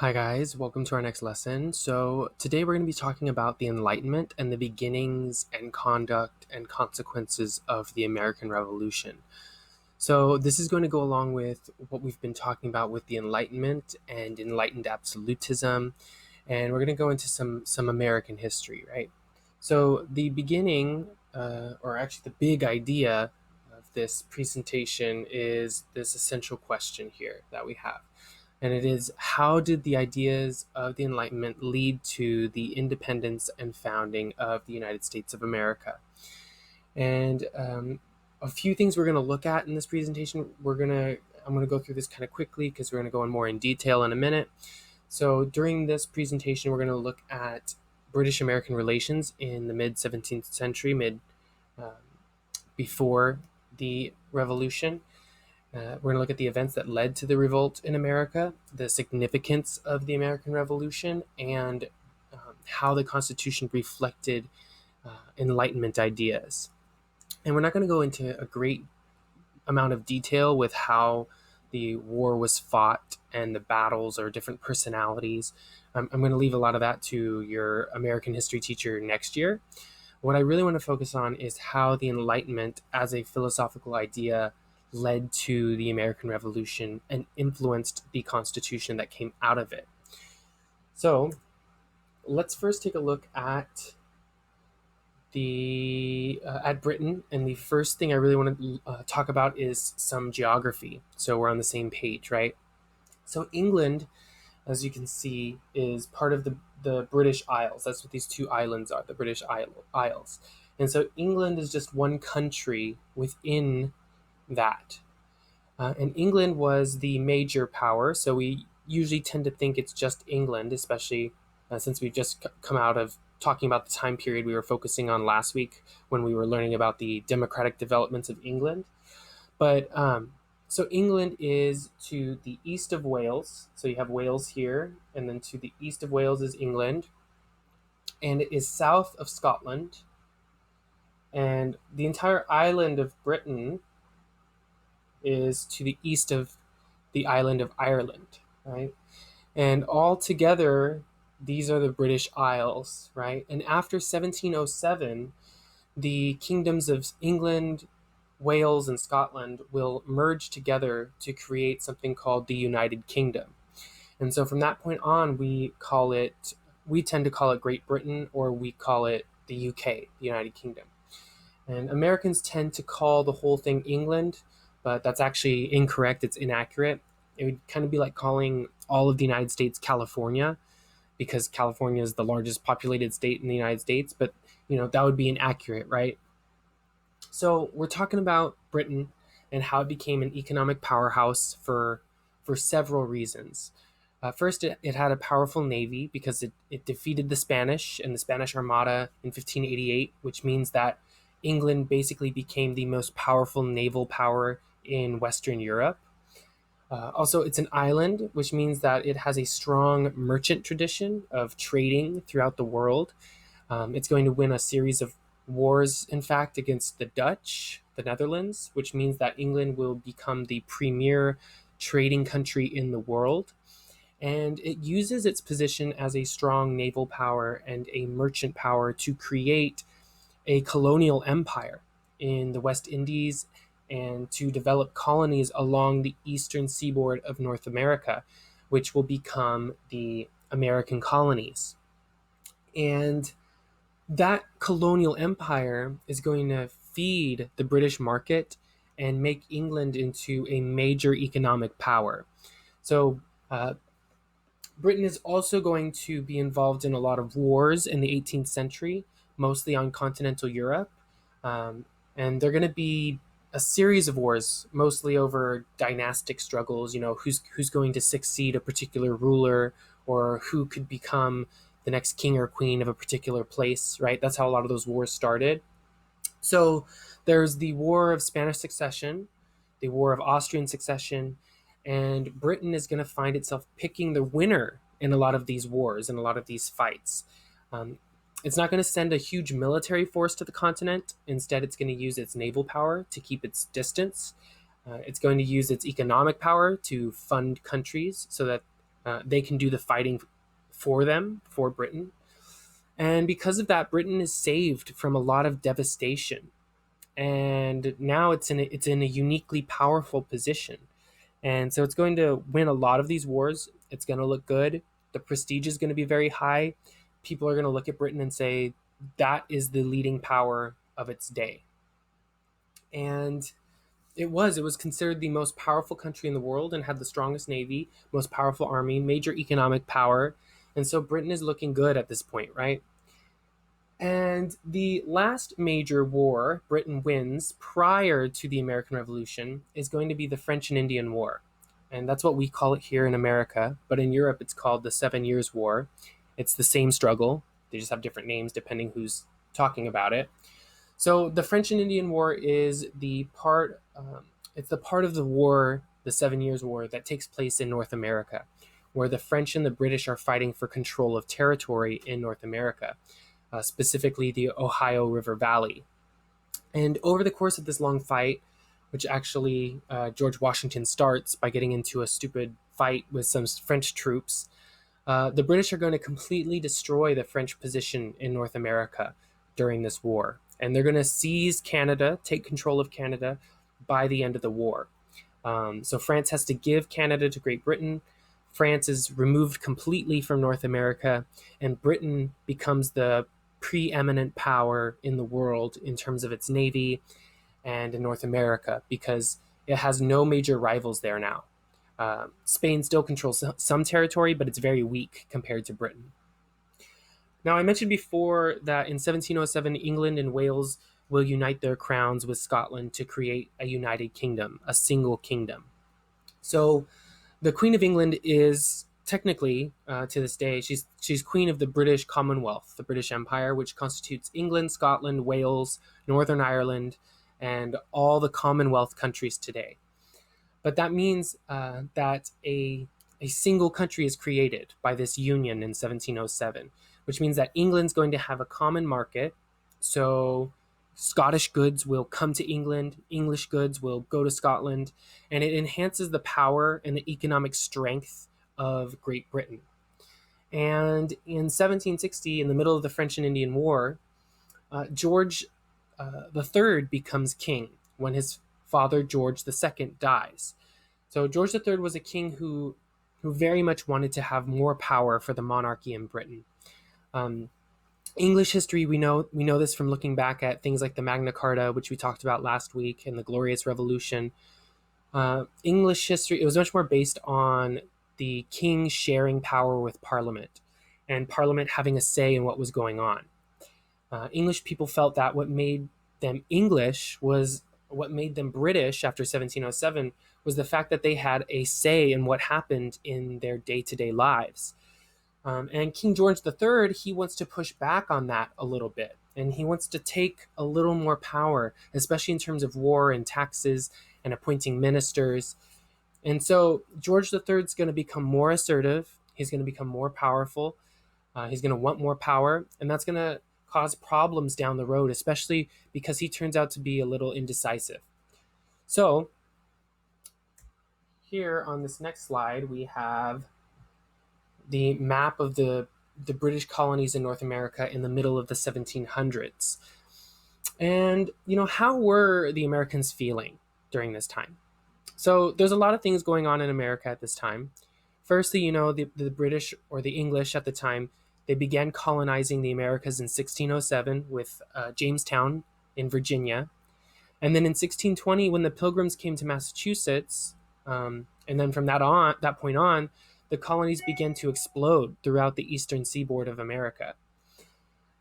Hi guys, welcome to our next lesson. So today we're going to be talking about the Enlightenment and the beginnings and conduct and consequences of the American Revolution. So this is going to go along with what we've been talking about with the Enlightenment and enlightened absolutism, and we're going to go into some American history, right? So the beginning, or actually the big idea of this presentation is this essential question here that we have. And it is, how did the ideas of the Enlightenment lead to the independence and founding of the United States of America? And a few things we're going to look at in this presentation. I'm going to go through this kind of quickly because we're going to go in more in detail in a minute. So during this presentation, we're going to look at British-American relations in the mid 17th century, um, before the Revolution. We're going to look at the events that led to the revolt in America, the significance of the American Revolution, and how the Constitution reflected Enlightenment ideas. And we're not going to go into a great amount of detail with how the war was fought and the battles or different personalities. I'm going to leave a lot of that to your American history teacher next year. What I really want to focus on is how the Enlightenment as a philosophical idea led to the American Revolution and influenced the Constitution that came out of it. So let's first take a look at Britain, and the first thing I really want to talk about is some geography. So we're on the same page, right? So England, as you can see, is part of the British Isles. That's what these two islands are, the British Isles. And so England is just one country within that. And England was the major power, so we usually tend to think it's just England, especially since we've just come out of talking about the time period we were focusing on last week when we were learning about the democratic developments of England. But so England is to the east of Wales. So you have Wales here, and then to the east of Wales is England, and it is south of Scotland. And the entire island of Britain is to the east of the island of Ireland, right? And all together, these are the British Isles, right? And after 1707, the kingdoms of England, Wales, and Scotland will merge together to create something called the United Kingdom. And so from that point on, we tend to call it Great Britain, or we call it the UK, the United Kingdom. And Americans tend to call the whole thing England, but that's actually incorrect. It's inaccurate. It would kind of be like calling all of the United States California, because California is the largest populated state in the United States, but that would be inaccurate, right? So we're talking about Britain and how it became an economic powerhouse for several reasons. First, it had a powerful navy because it defeated the Spanish and the Spanish Armada in 1588, which means that England basically became the most powerful naval power in Western Europe. Also, it's an island, which means that it has a strong merchant tradition of trading throughout the world. It's going to win a series of wars, in fact, against the Dutch, the Netherlands, which means that England will become the premier trading country in the world. And it uses its position as a strong naval power and a merchant power to create a colonial empire in the West Indies and to develop colonies along the eastern seaboard of North America, which will become the American colonies. And that colonial empire is going to feed the British market and make England into a major economic power. So, Britain is also going to be involved in a lot of wars in the 18th century, mostly on continental Europe. And they're going to be a series of wars, mostly over dynastic struggles, who's going to succeed a particular ruler or who could become the next king or queen of a particular place, right? That's how a lot of those wars started. So there's the War of Spanish Succession, the War of Austrian Succession, and Britain is going to find itself picking the winner in a lot of these wars and a lot of these fights. Um, it's not going to send a huge military force to the continent. Instead, it's going to use its naval power to keep its distance. It's going to use its economic power to fund countries so that They can do the fighting for them, for Britain. And because of that, Britain is saved from a lot of devastation. And now it's in a uniquely powerful position. And so it's going to win a lot of these wars. It's going to look good. The prestige is going to be very high. People are going to look at Britain and say that is the leading power of its day. And it was considered the most powerful country in the world and had the strongest navy, most powerful army, major economic power. And so Britain is looking good at this point, right? And the last major war Britain wins prior to the American Revolution is going to be the French and Indian War. And that's what we call it here in America. But in Europe, it's called the 7 Years' War. It's the same struggle, they just have different names depending who's talking about it. So the French and Indian War is it's the part of the war, the 7 Years' War, that takes place in North America, where the French and the British are fighting for control of territory in North America, specifically the Ohio River Valley. And over the course of this long fight, which actually George Washington starts by getting into a stupid fight with some French troops, the British are going to completely destroy the French position in North America during this war. And they're going to seize Canada, take control of Canada by the end of the war. So France has to give Canada to Great Britain. France is removed completely from North America, and Britain becomes the preeminent power in the world in terms of its navy and in North America because it has no major rivals there now. Spain still controls some territory, but it's very weak compared to Britain. Now, I mentioned before that in 1707, England and Wales will unite their crowns with Scotland to create a united kingdom, a single kingdom. So the Queen of England is technically, to this day, she's Queen of the British Commonwealth, the British Empire, which constitutes England, Scotland, Wales, Northern Ireland, and all the Commonwealth countries today. But that means that a single country is created by this union in 1707, which means that England's going to have a common market. So Scottish goods will come to England, English goods will go to Scotland, and it enhances the power and the economic strength of Great Britain. And in 1760, in the middle of the French and Indian War, George the Third becomes king when his father George the Second dies. So George the Third was a king who very much wanted to have more power for the monarchy in Britain. Um, English history, we know this from looking back at things like the Magna Carta, which we talked about last week, and the Glorious Revolution. English history, it was much more based on the king sharing power with Parliament, and Parliament having a say in what was going on. English people felt that what made them English was what made them British after 1707 was the fact that they had a say in what happened in their day-to-day lives. And King George III, he wants to push back on that a little bit. And he wants to take a little more power, especially in terms of war and taxes and appointing ministers. And so George III is going to become more assertive. He's going to become more powerful. He's going to want more power. And that's going to cause problems down the road, especially because he turns out to be a little indecisive. So here on this next slide, we have the map of the British colonies in North America in the middle of the 1700s. And, how were the Americans feeling during this time? So there's a lot of things going on in America at this time. Firstly, the British or the English at the time, they began colonizing the Americas in 1607 with Jamestown in Virginia. And then in 1620, when the Pilgrims came to Massachusetts, and then from that point on, the colonies began to explode throughout the eastern seaboard of America.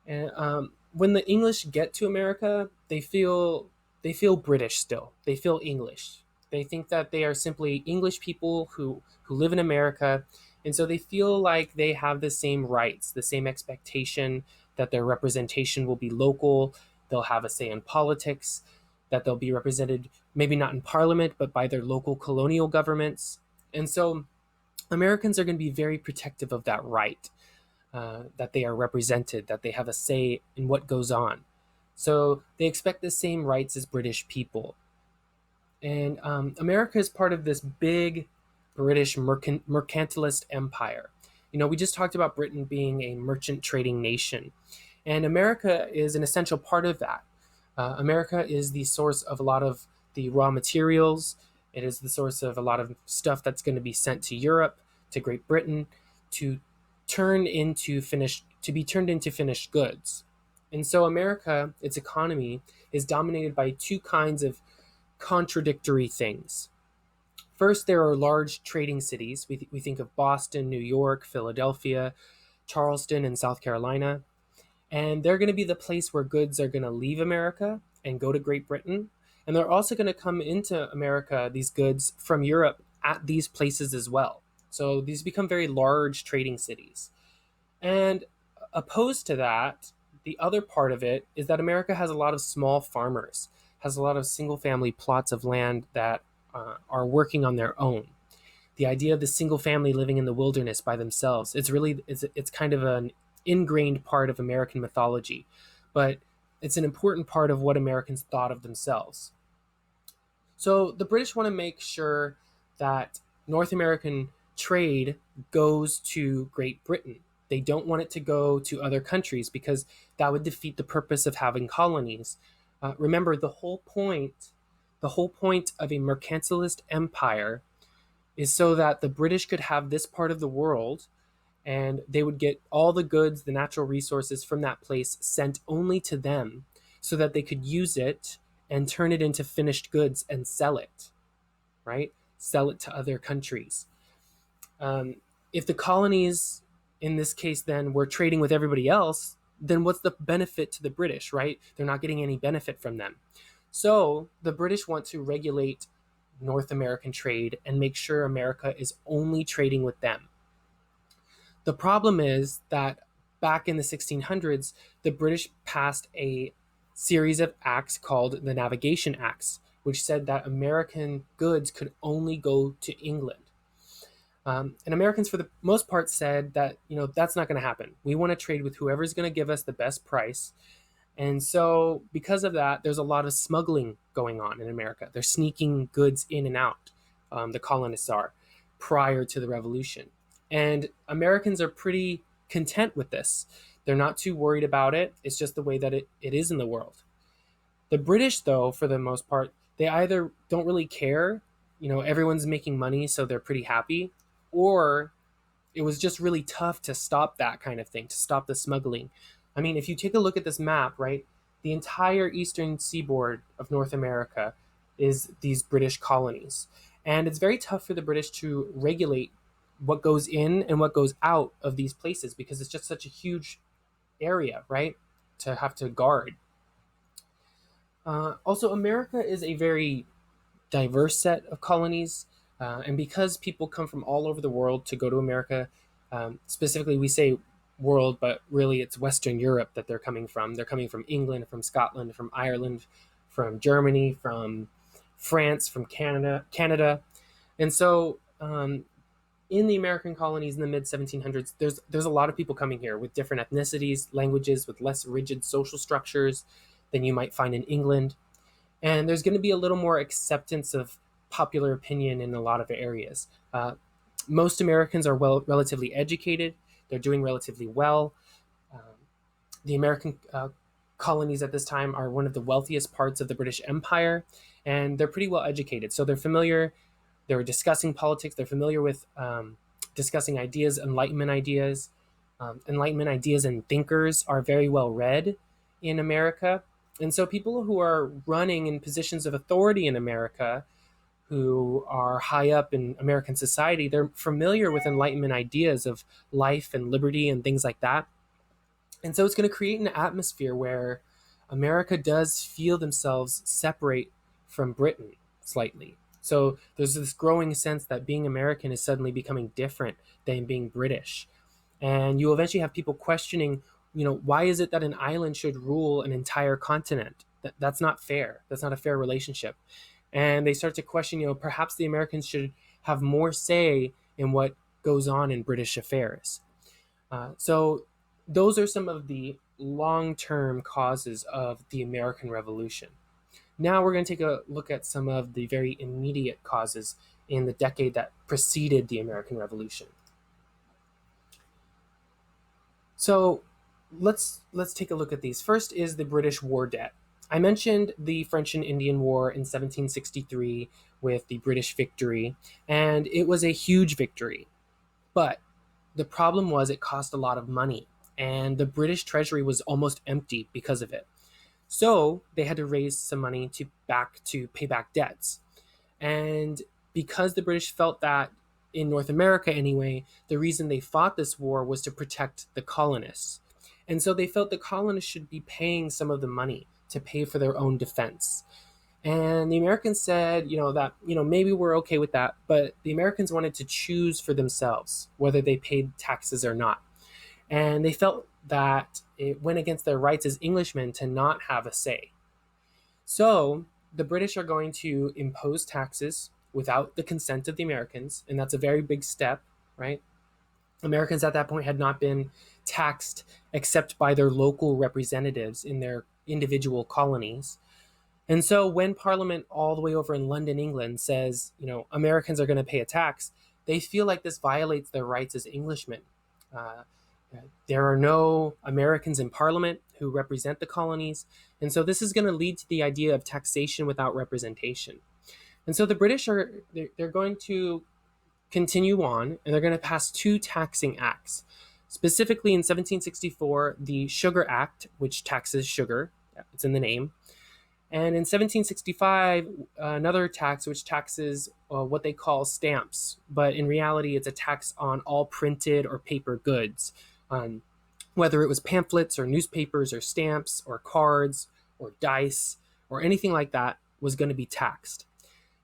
And when the English get to America, they feel British still. They feel English. They think that they are simply English people who live in America, and so they feel like they have the same rights, the same expectation that their representation will be local. They'll have a say in politics, that they'll be represented maybe not in Parliament, but by their local colonial governments. And so Americans are going to be very protective of that right, that they are represented, that they have a say in what goes on. So they expect the same rights as British people. And America is part of this big British mercantilist empire. We just talked about Britain being a merchant trading nation, and America is an essential part of that. America is the source of a lot of the raw materials. It is the source of a lot of stuff that's going to be sent to Europe, to Great Britain, to to be turned into finished goods. And so America, its economy, is dominated by two kinds of contradictory things. First, there are large trading cities. We think of Boston, New York, Philadelphia, Charleston, and South Carolina. And they're going to be the place where goods are going to leave America and go to Great Britain. And they're also going to come into America, these goods from Europe, at these places as well. So these become very large trading cities. And opposed to that, the other part of it is that America has a lot of small farmers, has a lot of single family plots of land that are working on their own. The idea of the single family living in the wilderness by themselves, it's kind of an ingrained part of American mythology, but it's an important part of what Americans thought of themselves. So the British want to make sure that North American trade goes to Great Britain. They don't want it to go to other countries because that would defeat the purpose of having colonies. Remember, the whole point of a mercantilist empire is so that the British could have this part of the world and they would get all the goods, the natural resources from that place sent only to them so that they could use it and turn it into finished goods and sell it, right? Sell it to other countries. If the colonies, in this case, then were trading with everybody else, then what's the benefit to the British, right? They're not getting any benefit from them. So the British want to regulate North American trade and make sure America is only trading with them. The problem is that back in the 1600s, the British passed a series of acts called the Navigation Acts, which said that American goods could only go to England. And Americans, for the most part, said that that's not going to happen. We want to trade with whoever's going to give us the best price. And so, because of that, there's a lot of smuggling going on in America. They're sneaking goods in and out. The colonists are prior to the Revolution, and Americans are pretty content with this. They're not too worried about it. It's just the way that it is in the world. The British, though, for the most part, they either don't really care. Everyone's making money, so they're pretty happy, or it was just really tough to stop that kind of thing, to stop the smuggling. I mean, if you take a look at this map, right, the entire eastern seaboard of North America is these British colonies. And it's very tough for the British to regulate what goes in and what goes out of these places because it's just such a huge area, right, to have to guard. Also, America is a very diverse set of colonies. And because people come from all over the world to go to America, specifically we say world, but really it's Western Europe that they're coming from. They're coming from England, from Scotland, from Ireland, from Germany, from France, from Canada. And so in the American colonies in the mid 1700s, there's a lot of people coming here with different ethnicities, languages, with less rigid social structures than you might find in England. And there's going to be a little more acceptance of popular opinion in a lot of areas. Most Americans are relatively educated. They're doing relatively well. The American colonies at this time are one of the wealthiest parts of the British Empire, and they're pretty well educated. So they're familiar. They're discussing politics. They're familiar with discussing ideas, Enlightenment ideas. Enlightenment ideas and thinkers are very well read in America. And so people who are running in positions of authority in America, who are high up in American society, they're familiar with Enlightenment ideas of life and liberty and things like that. And so it's going to create an atmosphere where America does feel themselves separate from Britain slightly. So there's this growing sense that being American is suddenly becoming different than being British. And you eventually have people questioning, why is it that an island should rule an entire continent? That's not fair. That's not a fair relationship. And they start to question, perhaps the Americans should have more say in what goes on in British affairs. So those are some of the long-term causes of the American Revolution. Now we're going to take a look at some of the very immediate causes in the decade that preceded the American Revolution. So let's take a look at these. First is the British war debt. I mentioned the French and Indian War in 1763 with the British victory, and it was a huge victory. But the problem was it cost a lot of money, and the British treasury was almost empty because of it. So they had to raise some money to pay back debts. And because the British felt that in North America anyway, the reason they fought this war was to protect the colonists. And so they felt the colonists should be paying some of the money to pay for their own defense. And the Americans said, maybe we're okay with that, but the Americans wanted to choose for themselves whether they paid taxes or not. And they felt that it went against their rights as Englishmen to not have a say. So the British are going to impose taxes without the consent of the Americans, and that's a very big step, right? Americans at that point had not been taxed except by their local representatives in their individual colonies. And so when Parliament all the way over in London, England says, Americans are going to pay a tax, they feel like this violates their rights as Englishmen. Uh, there are no Americans in Parliament who represent the colonies. And so this is going to lead to the idea of taxation without representation. And so the British they're going to continue on, and they're going to pass two taxing acts. Specifically in 1764, the Sugar Act, which taxes sugar, it's in the name. And in 1765, another tax which taxes what they call stamps, but in reality, it's a tax on all printed or paper goods, whether it was pamphlets or newspapers or stamps or cards or dice or anything like that was going to be taxed.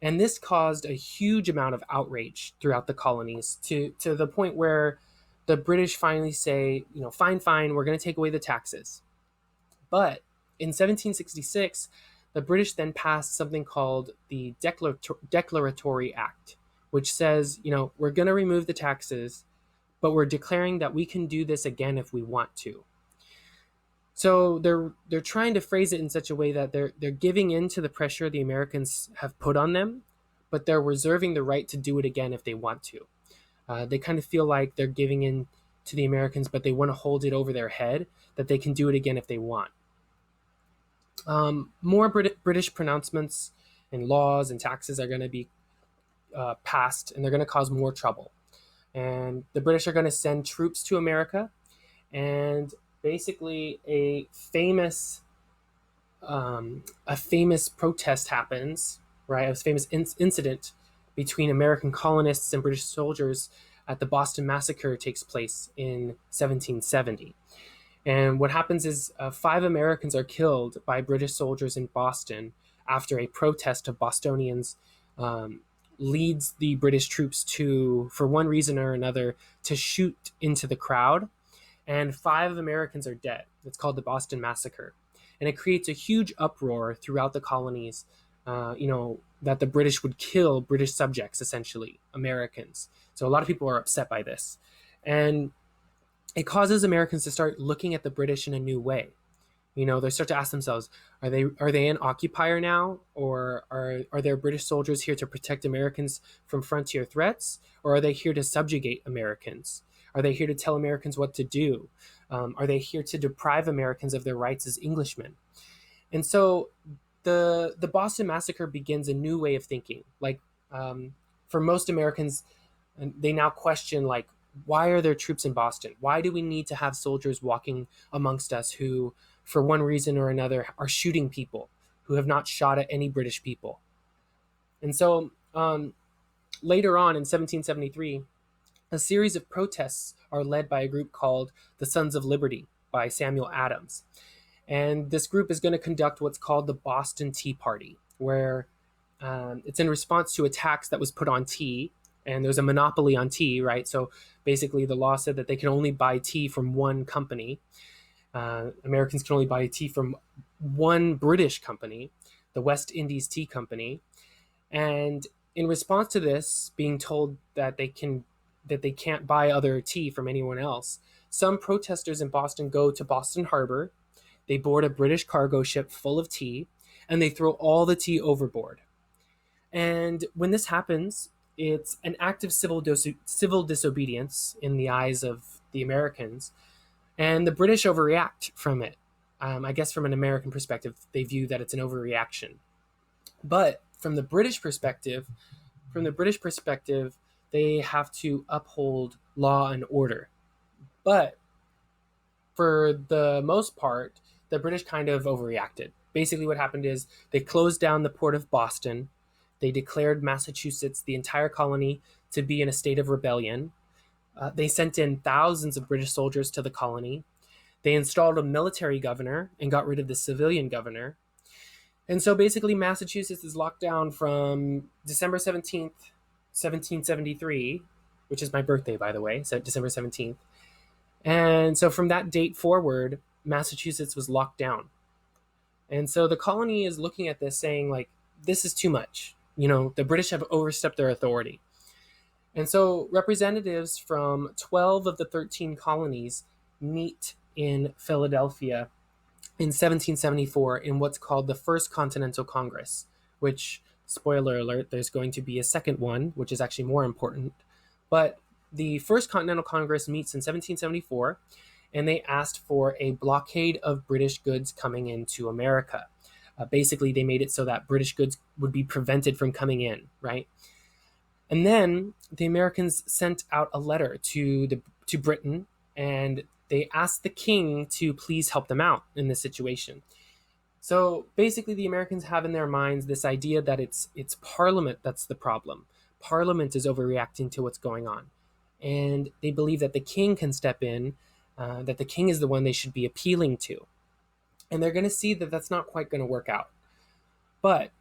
And this caused a huge amount of outrage throughout the colonies to the point where the British finally say, fine, we're going to take away the taxes. But in 1766, the British then passed something called the Declaratory Act, which says, we're going to remove the taxes, but we're declaring that we can do this again if we want to. So they're trying to phrase it in such a way that they're giving in to the pressure the Americans have put on them, but they're reserving the right to do it again if they want to. They kind of feel like they're giving in to the Americans, but they want to hold it over their head that they can do it again if they want. More British pronouncements and laws and taxes are going to be passed, and they're going to cause more trouble. And the British are going to send troops to America, and basically a famous protest happens, right? A famous incident between American colonists and British soldiers at the Boston Massacre takes place in 1770. And what happens is 5 Americans are killed by British soldiers in Boston after a protest of Bostonians leads the British troops to, for one reason or another, to shoot into the crowd. And 5 Americans are dead. It's called the Boston Massacre. And it creates a huge uproar throughout the colonies, that the British would kill British subjects, essentially, Americans. So a lot of people are upset by this. And it causes Americans to start looking at the British in a new way. They start to ask themselves, are they an occupier now? Or are there British soldiers here to protect Americans from frontier threats? Or are they here to subjugate Americans? Are they here to tell Americans what to do? Are they here to deprive Americans of their rights as Englishmen? And so the Boston Massacre begins a new way of thinking. For most Americans, they now question, why are there troops in Boston? Why do we need to have soldiers walking amongst us who, for one reason or another, are shooting people who have not shot at any British people? And so later on in 1773, a series of protests are led by a group called the Sons of Liberty by Samuel Adams. And this group is going to conduct what's called the Boston Tea Party, where it's in response to a tax that was put on tea. And there's a monopoly on tea, right? So basically the law said that they could only buy tea from one company. Americans can only buy tea from one British company, the West Indies Tea Company. And in response to this, being told that they can't buy other tea from anyone else, some protesters in Boston go to Boston Harbor, they board a British cargo ship full of tea, and they throw all the tea overboard. And when this happens, it's an act of civil disobedience in the eyes of the Americans, and the British overreact from it. I guess from an American perspective, they view that it's an overreaction. But from the British perspective, they have to uphold law and order. But for the most part, the British kind of overreacted. Basically, what happened is they closed down the port of Boston. They declared Massachusetts, the entire colony, to be in a state of rebellion. They sent in thousands of British soldiers to the colony. They installed a military governor and got rid of the civilian governor. And so basically, Massachusetts is locked down from December 17th, 1773, which is my birthday, by the way, so December 17th. And so from that date forward, Massachusetts was locked down. And so the colony is looking at this saying, like, this is too much. The British have overstepped their authority. And so representatives from 12 of the 13 colonies meet in Philadelphia in 1774 in what's called the First Continental Congress, which, spoiler alert, there's going to be a second one, which is actually more important. But the First Continental Congress meets in 1774, and they asked for a blockade of British goods coming into America. Basically, they made it so that British goods would be prevented from coming in, right? And then the Americans sent out a letter to Britain, and they asked the king to please help them out in this situation. So basically, the Americans have in their minds this idea that it's Parliament that's the problem. Parliament is overreacting to what's going on. And they believe that the king can step in, that the king is the one they should be appealing to. And they're going to see that that's not quite going to work out. But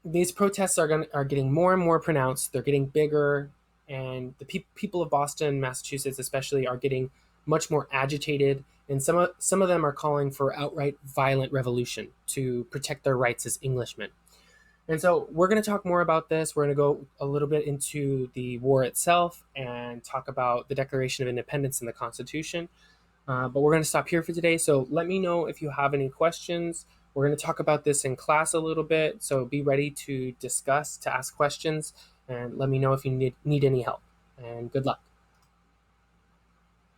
these protests are getting more and more pronounced. They're getting bigger, and the people of Boston, Massachusetts especially, are getting much more agitated, and some of them are calling for outright violent revolution to protect their rights as Englishmen. And so we're going to talk more about this. We're going to go a little bit into the war itself and talk about the Declaration of Independence and the Constitution. But we're going to stop here for today. So let me know if you have any questions. We're going to talk about this in class a little bit. So be ready to discuss, to ask questions, and let me know if you need any help. And good luck.